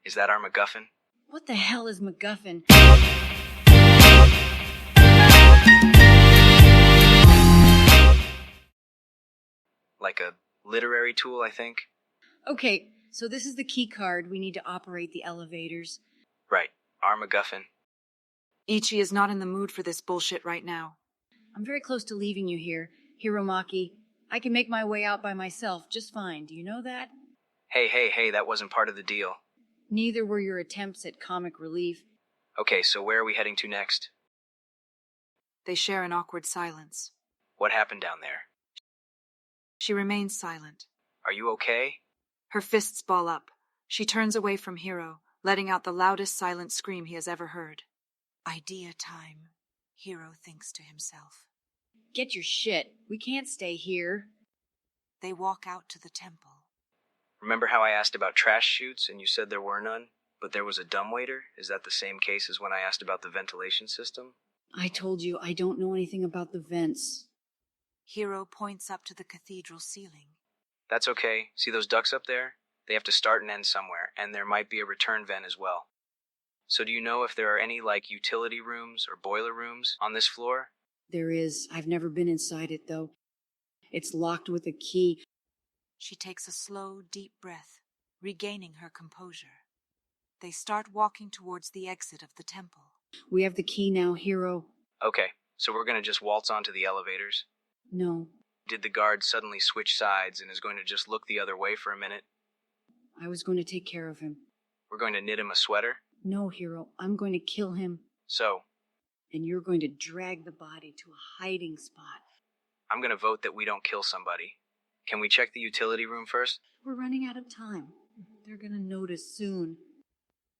Is that our MacGuffin? What the hell is MacGuffin? Like a literary tool, I think? Okay, so this is the key card we need to operate the elevators. Right. Our MacGuffin. Ichi is not in the mood for this bullshit right now. I'm very close to leaving you here, Hiromaki. I can make my way out by myself just fine. Do you know that? Hey, that wasn't part of the deal. Neither were your attempts at comic relief. Okay, so where are we heading to next? They share an awkward silence. What happened down there? She remains silent. Are you okay? Her fists ball up. She turns away from Hiro, letting out the loudest silent scream he has ever heard. Idea time, Hiro thinks to himself. Get your shit. We can't stay here. They walk out to the temple. Remember how I asked about trash chutes and you said there were none, but there was a dumbwaiter? Is that the same case as when I asked about the ventilation system? I told you I don't know anything about the vents. Hiro points up to the cathedral ceiling. That's okay. See those ducts up there? They have to start and end somewhere, and there might be a return vent as well. So do you know if there are any, utility rooms or boiler rooms on this floor? There is. I've never been inside it, though. It's locked with a key. She takes a slow, deep breath, regaining her composure. They start walking towards the exit of the temple. We have the key now, Hiro. Okay, so we're going to just waltz onto the elevators? No. Did the guard suddenly switch sides and is going to just look the other way for a minute? I was going to take care of him. We're going to knit him a sweater? No, Hiro. I'm going to kill him. So? And you're going to drag the body to a hiding spot. I'm going to vote that we don't kill somebody. Can we check the utility room first? We're running out of time. They're going to notice soon.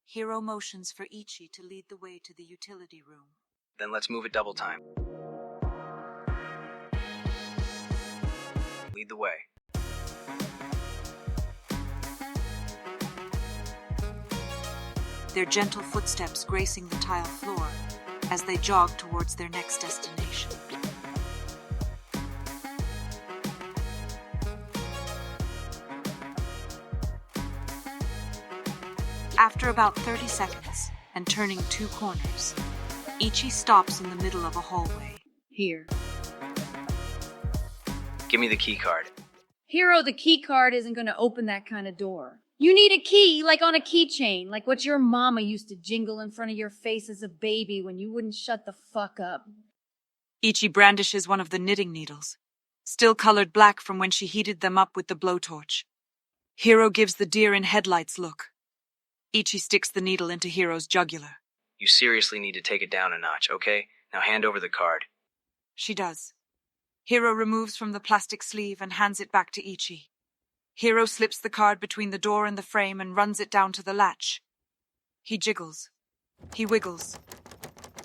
Hiro motions for Ichi to lead the way to the utility room. Then let's move it double time. Lead the way. Their gentle footsteps gracing the tile floor as they jog towards their next destination. After about 30 seconds, and turning 2 corners, Ichi stops in the middle of a hallway. Here. Give me the key card. Hiro, the key card isn't going to open that kind of door. You need a key, like on a keychain, like what your mama used to jingle in front of your face as a baby when you wouldn't shut the fuck up. Ichi brandishes one of the knitting needles, still colored black from when she heated them up with the blowtorch. Hiro gives the deer in headlights look. Ichi sticks the needle into Hiro's jugular. You seriously need to take it down a notch, okay? Now hand over the card. She does. Hiro removes from the plastic sleeve and hands it back to Ichi. Hiro slips the card between the door and the frame and runs it down to the latch. He jiggles. He wiggles.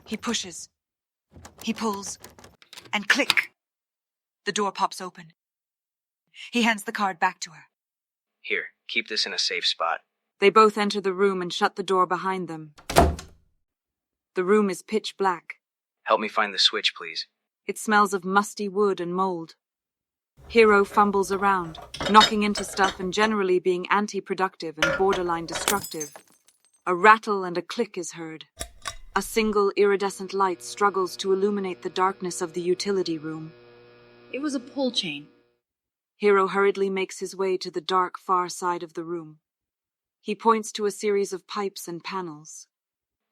He pushes. He pulls. And click! The door pops open. He hands the card back to her. Here, keep this in a safe spot. They both enter the room and shut the door behind them. The room is pitch black. Help me find the switch, please. It smells of musty wood and mold. Hiro fumbles around, knocking into stuff and generally being anti-productive and borderline destructive. A rattle and a click is heard. A single iridescent light struggles to illuminate the darkness of the utility room. It was a pull chain. Hiro hurriedly makes his way to the dark far side of the room. He points to a series of pipes and panels.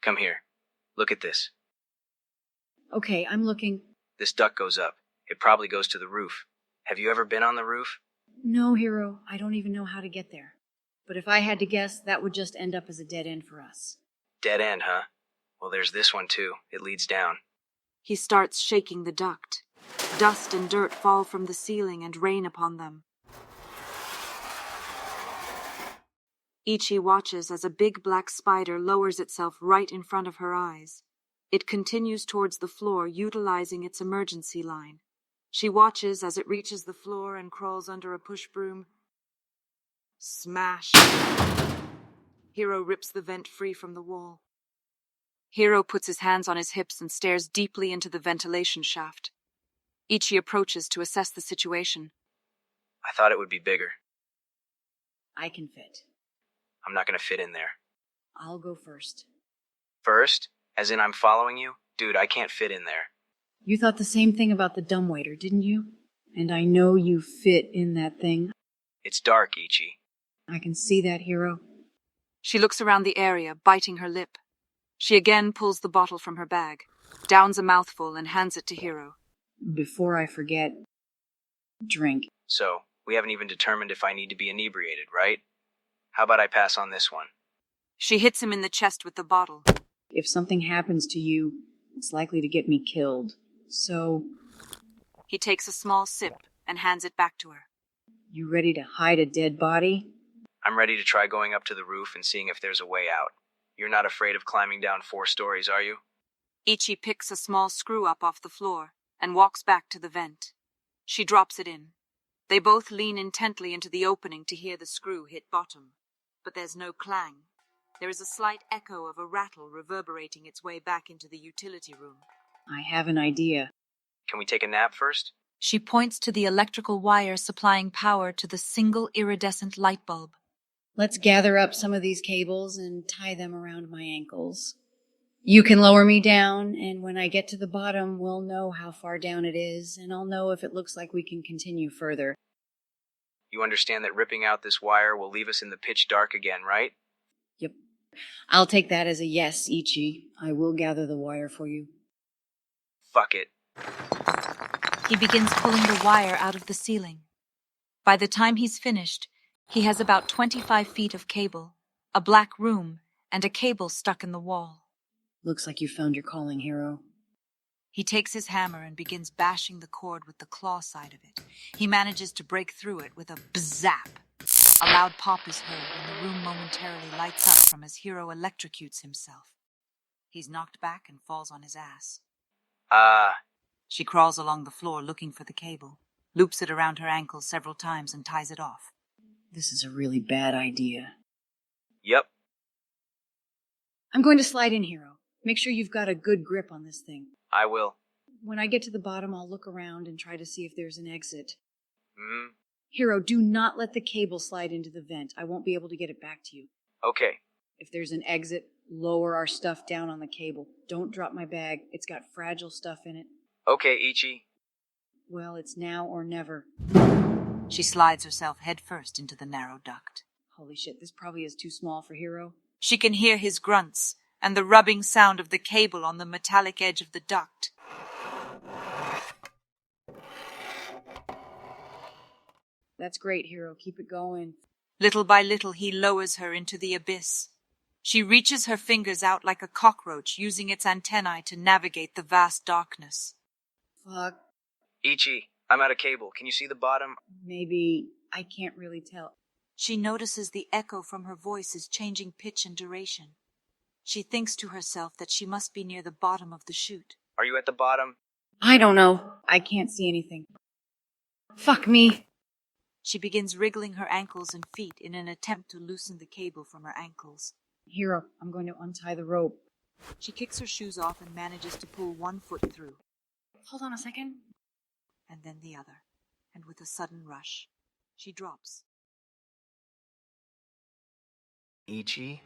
Come here. Look at this. Okay, I'm looking. This duct goes up. It probably goes to the roof. Have you ever been on the roof? No, Hiro. I don't even know how to get there. But if I had to guess, that would just end up as a dead end for us. Dead end, huh? Well, there's this one, too. It leads down. He starts shaking the duct. Dust and dirt fall from the ceiling and rain upon them. Ichi watches as a big black spider lowers itself right in front of her eyes. It continues towards the floor, utilizing its emergency line. She watches as it reaches the floor and crawls under a push broom. Smash! Hiro rips the vent free from the wall. Hiro puts his hands on his hips and stares deeply into the ventilation shaft. Ichi approaches to assess the situation. I thought it would be bigger. I can fit. I'm not going to fit in there. I'll go first. First? As in I'm following you? Dude, I can't fit in there. You thought the same thing about the dumbwaiter, didn't you? And I know you fit in that thing. It's dark, Ichi. I can see that, Hiro. She looks around the area, biting her lip. She again pulls the bottle from her bag, downs a mouthful, and hands it to Hiro. Before I forget, drink. So, we haven't even determined if I need to be inebriated, right? How about I pass on this one? She hits him in the chest with the bottle. If something happens to you, it's likely to get me killed. So, He takes a small sip and hands it back to her. you ready to hide a dead body? I'm ready to try going up to the roof and seeing if there's a way out. You're not afraid of climbing down 4 stories, are you? Ichi picks a small screw up off the floor and walks back to the vent. She drops it in. They both lean intently into the opening to hear the screw hit bottom. But there's no clang. There is a slight echo of a rattle reverberating its way back into the utility room. I have an idea. Can we take a nap first? She points to the electrical wire supplying power to the single iridescent light bulb. Let's gather up some of these cables and tie them around my ankles. You can lower me down, and when I get to the bottom, we'll know how far down it is, and I'll know if it looks like we can continue further. You understand that ripping out this wire will leave us in the pitch dark again, right? Yep. I'll take that as a yes, Ichi. I will gather the wire for you. Fuck it. He begins pulling the wire out of the ceiling. By the time he's finished, he has about 25 feet of cable, a black room, and a cable stuck in the wall. Looks like you found your calling, Hiro. He takes his hammer and begins bashing the cord with the claw side of it. He manages to break through it with a bzap. A loud pop is heard and the room momentarily lights up from as Hiro electrocutes himself. He's knocked back and falls on his ass. She crawls along the floor looking for the cable, loops it around her ankles several times and ties it off. This is a really bad idea. Yep. I'm going to slide in, Hiro. Make sure you've got a good grip on this thing. I will. When I get to the bottom, I'll look around and try to see if there's an exit. Hmm? Hiro, do not let the cable slide into the vent. I won't be able to get it back to you. Okay. If there's an exit, lower our stuff down on the cable. Don't drop my bag. It's got fragile stuff in it. Okay, Ichi. Well, it's now or never. She slides herself headfirst into the narrow duct. Holy shit, this probably is too small for Hiro. She can hear his grunts and the rubbing sound of the cable on the metallic edge of the duct. That's great, Hiro. Keep it going. Little by little, he lowers her into the abyss. She reaches her fingers out like a cockroach, using its antennae to navigate the vast darkness. Fuck. Ichi, I'm out of cable. Can you see the bottom? Maybe. I can't really tell. She notices the echo from her voice is changing pitch and duration. She thinks to herself that she must be near the bottom of the chute. Are you at the bottom? I don't know. I can't see anything. Fuck me. She begins wriggling her ankles and feet in an attempt to loosen the cable from her ankles. Hiro, I'm going to untie the rope. She kicks her shoes off and manages to pull one foot through, Hold on a second. and then the other, and with a sudden rush, she drops. Ichi?